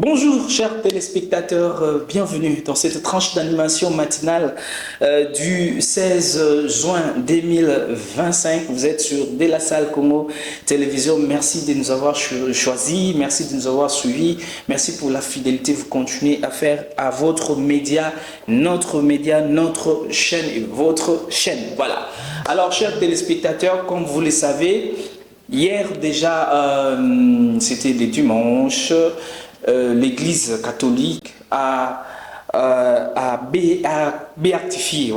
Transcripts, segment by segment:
Bonjour chers téléspectateurs, bienvenue dans cette tranche d'animation matinale du 16 juin 2025. Vous êtes sur De La Salle Congo Télévision. Merci de nous avoir choisis, merci de nous avoir suivis, merci pour la fidélité que vous continuez à faire à votre média, notre chaîne et votre chaîne. Voilà. Alors chers téléspectateurs, comme vous le savez, hier déjà, c'était le dimanche. L'Église catholique a béatifié,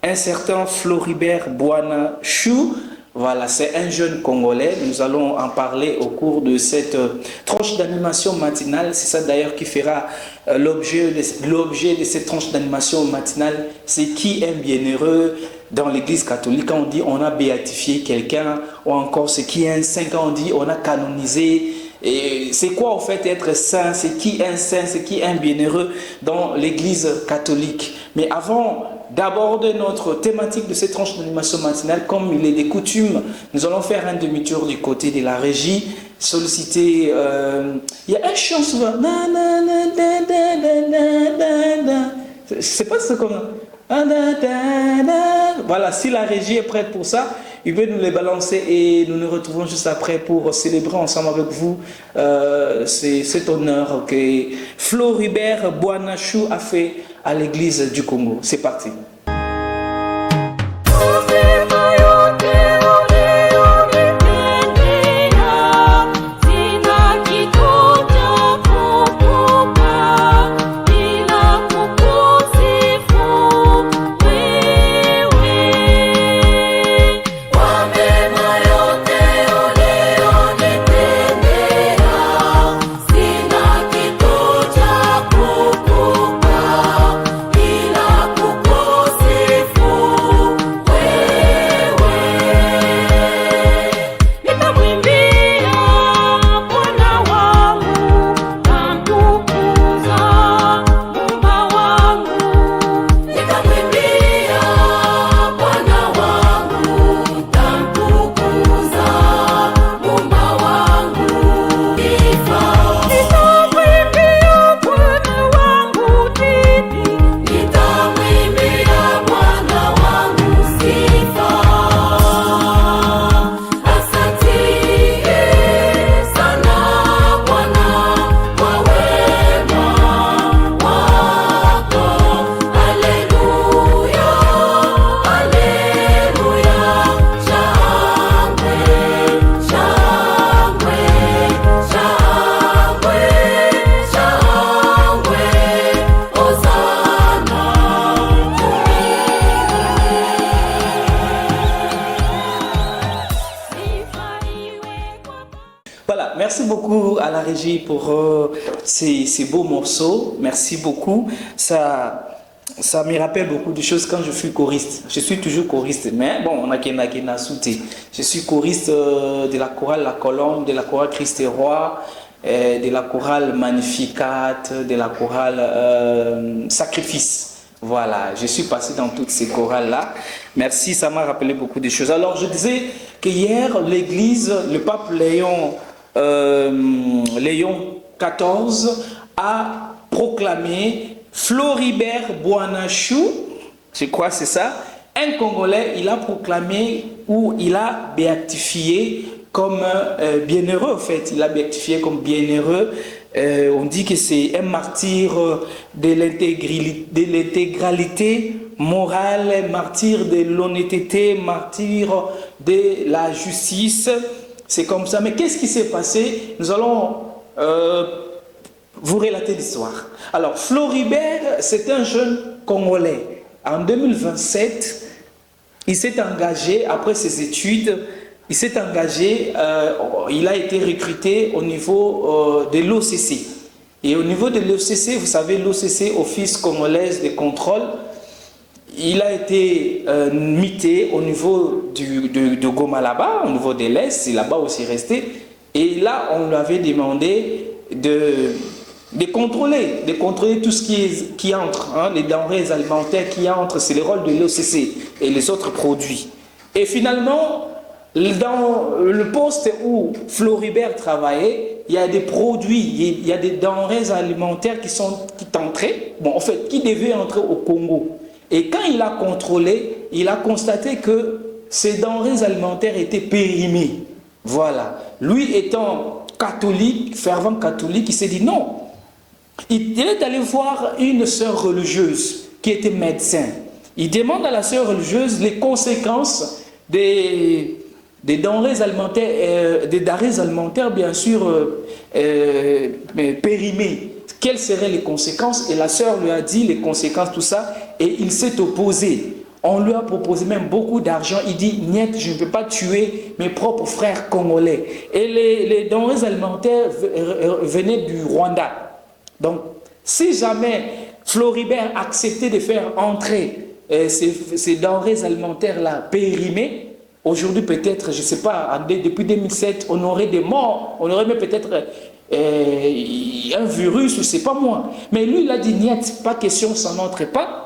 un certain Floribert Bouana-Chou. Voilà, c'est un jeune Congolais. Nous allons en parler au cours de cette tranche d'animation matinale. C'est ça d'ailleurs qui fera l'objet de cette tranche d'animation matinale. C'est qui est bienheureux dans l'Église catholique. Quand on dit on a béatifié quelqu'un, ou encore ce qui est un saint, quand on dit on a canonisé. Et c'est quoi en fait être saint? C'est qui un saint? C'est qui un bienheureux dans l'Église catholique? Mais avant d'aborder notre thématique de cette tranche d'animation matinale, comme il est des coutumes, nous allons faire un demi-tour du côté de la régie, solliciter... il y a un chant souvent... Je sais pas si c'est comme... Voilà, si la régie est prête pour ça, il veut nous les balancer et nous nous retrouvons juste après pour célébrer ensemble avec vous cet honneur que Floribert Bouana-Chou a fait à l'Église du Congo. C'est parti. Merci beaucoup à la régie pour ces beaux morceaux. Merci beaucoup. Ça me rappelle beaucoup de choses quand je fus choriste. Je suis toujours choriste, mais bon, on a qu'à sauter. Je suis choriste de la chorale La Colombe, de la chorale Christ est Roi, de la chorale Magnificat, de la chorale Sacrifice. Voilà, je suis passé dans toutes ces chorales-là. Merci, ça m'a rappelé beaucoup de choses. Alors, je disais que hier, l'Église, le pape Léon XIV a proclamé Floribert Bouana-Chou, c'est quoi, c'est ça? Un Congolais, il a proclamé ou il a béatifié comme bienheureux, en fait. Il a béatifié comme bienheureux. On dit que c'est un martyr de l'intégralité morale, martyr de l'honnêteté, martyr de la justice. C'est comme ça. Mais qu'est-ce qui s'est passé? Nous allons vous relater l'histoire. Alors, Floribert, c'est un jeune Congolais. En 2027, il s'est engagé, après ses études, il s'est engagé, il a été recruté au niveau de l'OCC. Et au niveau de l'OCC, vous savez, l'OCC, Office Congolaise de Contrôle, il a été mité au niveau de Goma là-bas, au niveau de l'Est, c'est là-bas aussi resté. Et là, on lui avait demandé de contrôler tout ce qui entre, hein, les denrées alimentaires qui entrent, c'est le rôle de l'OCC et les autres produits. Et finalement, dans le poste où Floribert travaillait, il y a des produits, il y a des denrées alimentaires qui entrées, bon, en fait, qui devaient entrer au Congo. Et quand il a contrôlé, il a constaté que ces denrées alimentaires étaient périmées. Voilà. Lui étant catholique, fervent catholique, il s'est dit non. Il est allé voir une sœur religieuse qui était médecin. Il demande à la sœur religieuse les conséquences des denrées alimentaires, bien sûr, périmées. Quelles seraient les conséquences? Et la sœur lui a dit les conséquences, tout ça, et il s'est opposé. On lui a proposé même beaucoup d'argent. Il dit, niet, je ne peux pas tuer mes propres frères congolais. Et les denrées alimentaires venaient du Rwanda. Donc, si jamais Floribert acceptait de faire entrer ces denrées alimentaires-là périmées, aujourd'hui peut-être, je ne sais pas, depuis 2007, on aurait des morts, on aurait même peut-être un virus, je ne sais pas moi. Mais lui, il a dit, niet, pas question, ça n'entre pas.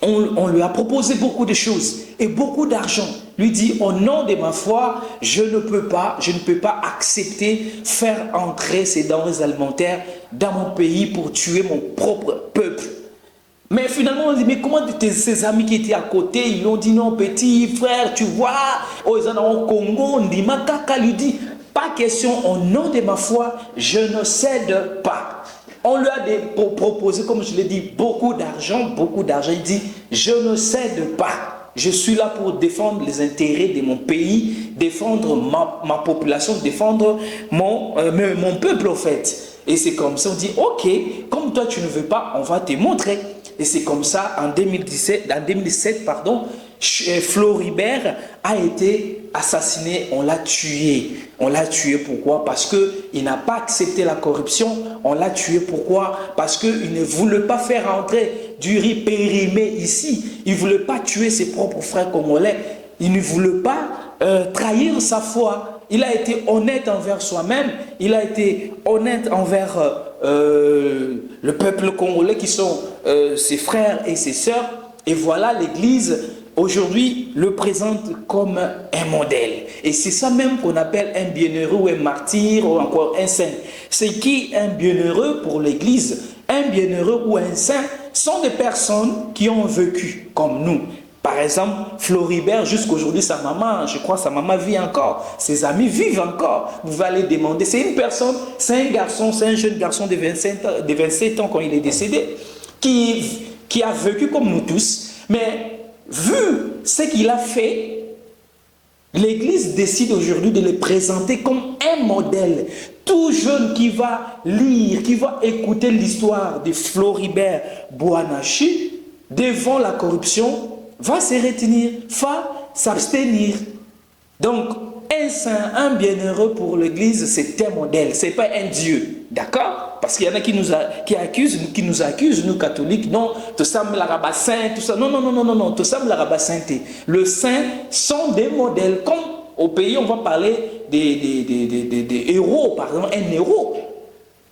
On lui a proposé beaucoup de choses et beaucoup d'argent. Lui dit, au nom de ma foi, je ne peux pas accepter faire entrer ces denrées alimentaires dans mon pays pour tuer mon propre peuple. Mais finalement, on dit, mais comment ses amis qui étaient à côté, ils lui ont dit, non, petit frère, tu vois, oh, ils en ont au Congo, on dit, Makaka lui dit, pas question, au nom de ma foi, je ne cède pas. On lui a proposé, comme je l'ai dit, beaucoup d'argent. Il dit, je ne cède pas. Je suis là pour défendre les intérêts de mon pays, défendre ma population, défendre mon peuple, en fait. Et c'est comme ça, on dit, ok, comme toi tu ne veux pas, on va te montrer. Et c'est comme ça, en 2017, Floribert a été assassiné, on l'a tué. On l'a tué pourquoi? Parce qu'il n'a pas accepté la corruption. On l'a tué pourquoi? Parce qu'il ne voulait pas faire entrer du riz périmé ici. Il ne voulait pas tuer ses propres frères congolais. Il ne voulait pas trahir sa foi. Il a été honnête envers soi-même. Il a été honnête envers le peuple congolais qui sont ses frères et ses sœurs. Et voilà, l'Église aujourd'hui le présente comme un modèle. Et c'est ça même qu'on appelle un bienheureux ou un martyr ou encore un saint. C'est qui un bienheureux pour l'Église? Un bienheureux ou un saint sont des personnes qui ont vécu comme nous. Par exemple, Floribert, jusqu'aujourd'hui, sa maman, je crois sa maman vit encore. Ses amis vivent encore. Vous pouvez aller demander. C'est une personne, c'est un garçon, c'est un jeune garçon de 27 ans quand il est décédé, qui a vécu comme nous tous. Mais vu ce qu'il a fait, l'Église décide aujourd'hui de le présenter comme un modèle. Tout jeune qui va lire, qui va écouter l'histoire de Floribert Bouanachi devant la corruption, va se retenir, va s'abstenir. Donc, un saint, un bienheureux pour l'Église, c'est un modèle, ce n'est pas un Dieu. D'accord? Parce qu'il y en a qui nous accusent, nous catholiques, non, tout ça me la rabat saint, tout ça. Non, tout ça me la rabat sainteté. Le saint sont des modèles. Comme au pays, on va parler des héros, par exemple, un héros.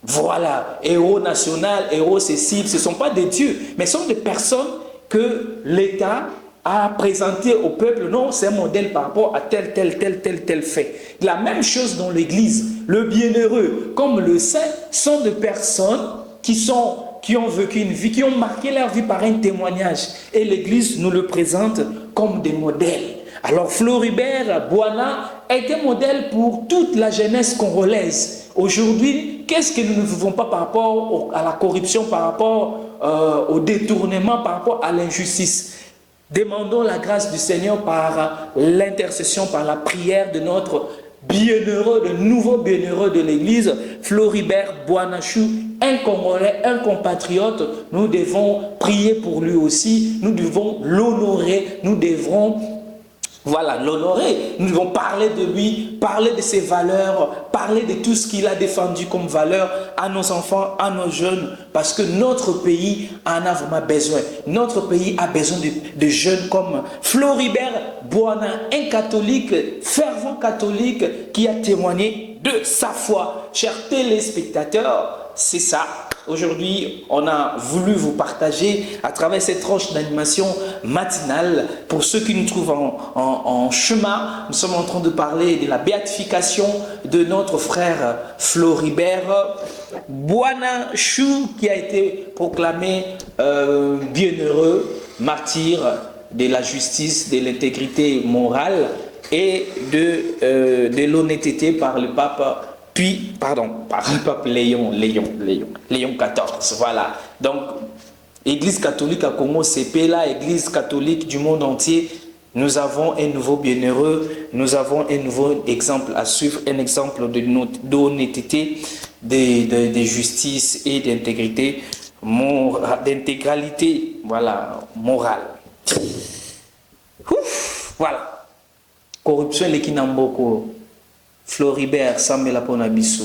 Voilà, héros national, héros cécile, ce ne sont pas des dieux, mais ce sont des personnes que l'État a présenté au peuple. Non, c'est un modèle par rapport à tel fait. La même chose dans l'Église. Le bienheureux comme le saint sont des personnes qui ont vécu une vie, qui ont marqué leur vie par un témoignage. Et l'Église nous le présente comme des modèles. Alors Floribert Bouana est un modèle pour toute la jeunesse congolaise. Aujourd'hui, qu'est-ce que nous ne vivons pas par rapport à la corruption, par rapport au détournement, par rapport à l'injustice? Demandons la grâce du Seigneur par l'intercession, par la prière de notre bienheureux, le nouveau bienheureux de l'Église, Floribert Bouanachi, un Congolais, un compatriote. Nous devons prier pour lui aussi, nous devons l'honorer, nous devrons l'honorer. Nous devons parler de lui, parler de ses valeurs, parler de tout ce qu'il a défendu comme valeur à nos enfants, à nos jeunes, parce que notre pays en a vraiment besoin. Notre pays a besoin de jeunes comme Floribert Bouana, un catholique, fervent catholique, qui a témoigné de sa foi. Chers téléspectateurs, c'est ça. aujourd'hui, on a voulu vous partager à travers cette tranche d'animation matinale. Pour ceux qui nous trouvent en chemin, nous sommes en train de parler de la béatification de notre frère Floribert Bwana Chou, qui a été proclamé bienheureux, martyr de la justice, de l'intégrité morale et de l'honnêteté par le pape. Puis, pardon, par le pape Léon XIV, voilà. Donc, Église catholique à Congo, CP là, Église catholique du monde entier, nous avons un nouveau bienheureux, nous avons un nouveau exemple à suivre, un exemple d'honnêteté, de justice et d'intégrité, d'intégralité, voilà, morale. Ouf, voilà. Corruption, les Kinamboko. Floribert Sambela Ponabiso.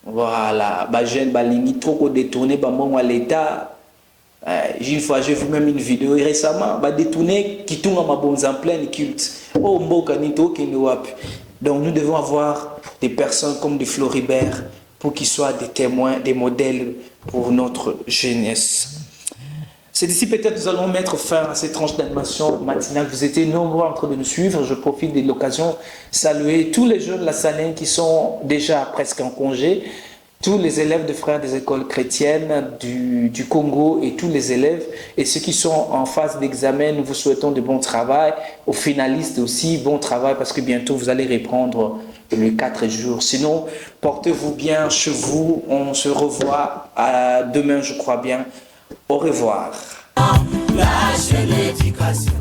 Voilà. Bajen Balingi trop détourné à l'État. Une fois, j'ai vu même une vidéo récemment. Détourné qui tourne ma bonne en plein culte. Oh, Mbokanito Kenouap. Donc nous devons avoir des personnes comme des Floribert pour qu'ils soient des témoins, des modèles pour notre jeunesse. C'est d'ici peut-être nous allons mettre fin à cette tranche d'animation matinale. Vous étiez nombreux en train de nous suivre. Je profite de l'occasion de saluer tous les jeunes lassanéens qui sont déjà presque en congé, tous les élèves de frères des écoles chrétiennes du Congo et tous les élèves et ceux qui sont en phase d'examen. Nous vous souhaitons de bon travail. Aux finalistes aussi, bon travail parce que bientôt vous allez reprendre les 4 jours. Sinon, portez-vous bien chez vous. On se revoit à demain, je crois bien. Au revoir. Lâche l'éducation.